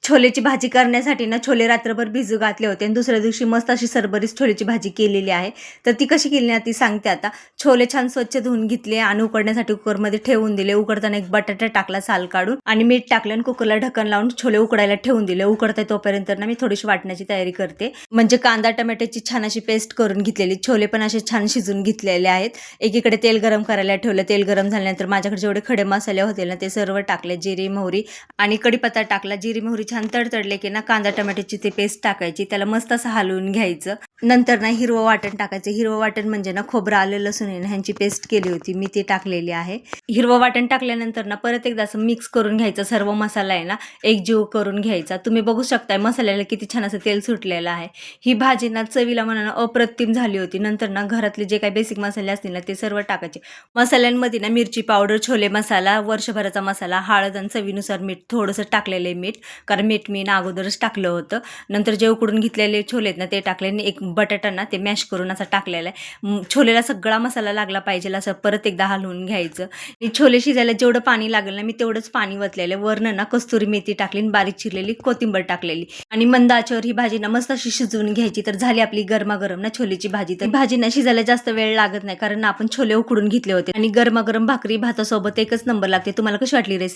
छोलेची भाजी करण्यासाठी ना छोले रात्रभर भिजू घातले होते आणि दुसऱ्या दिवशी मस्त अशी सरबरीत छोलेची भाजी केलेली आहे. तर ती कशी केली ना ती सांगते आता. छोले छान स्वच्छ धुवून घेतले आणि उकडण्यासाठी कुकरमध्ये ठेवून दिले. उकडताना एक बटाटा टाकला साल काढून आणि मीठ टाकलं आणि कुकरला ढक्कन लावून छोले उकडायला ठेवून दिले. उकडते तोपर्यंत ना मी थोडीशी वाटण्याची तयारी करते. म्हणजे कांदा टोमॅटोची छान अशी पेस्ट करून घेतलेली. छोले पण असे छान शिजून घेतलेले आहेत. एकीकडे तेल गरम करायला ठेवलं. तेल गरम झाल्यानंतर माझ्याकडे जेवढे खडे मसाले होते ना ते सर्व टाकले. जिरे मोहरी आणि कढीपत्ता टाकला. जिरे मोहरी छान तडतडले की ना कांदा टोमॅटोची ती पेस्ट टाकायची. त्याला मस्त असं हलवून घ्यायचं. नंतर ना हिरवं वाटण टाकायचं. हिरवं वाटण म्हणजे ना खोबरं आलं लसूण ह्यांची पेस्ट केली होती मी ती टाकलेली आहे. हिरवं वाटण टाकल्यानंतर ना परत एकदा असं मिक्स करून घ्यायचं. सर्व मसाला आहे ना एकजीव करून घ्यायचा. तुम्ही बघू शकताय मसाल्याला किती छान असं तेल सुटलेलं आहे. ही भाजी ना चवीला म्हणा अप्रतिम झाली होती. नंतर ना घरातले जे काही बेसिक मसाले असतील ना ते सर्व टाकायचे. मसाल्यांमध्ये ना मिरची पावडर, छोले मसाला, वर्षभराचा मसाला, हळद आणि चवीनुसार मीठ थोडंसं टाकलेलं आहे मीठ, कारण मीठ मी ना अगोदरच टाकलं होतं. नंतर जे उकडून घेतलेले छोले आहेत ना ते टाकले आणि एक बटाटा ना ते मॅश करून असा टाकलेला आहे. छोलेला सगळा मसाला लागला पाहिजे असं परत एकदा हलवून घ्यायचं. आणि छोले शिजायला जेवढं पाणी लागेल ना मी तेवढंच पाणी वतलेलं. वरनं ना कस्तुरी मेथी टाकली आणि बारीक चिरलेली कोथिंबीर टाकलेली आणि मंद आचेवर ही भाजी ना मस्त अशी शिजवून घ्यायची. तर झाली आपली गरमागरम ना छोलेची भाजी. तर भाजी ना शिजायला जास्त वेळ लागत नाही कारण आपण छोले उकडून घेतले होते आणि गरमागरम भाकरी भातासोबत एकच नंबर लागते. तुम्हाला कशी वाटली रेसिपी?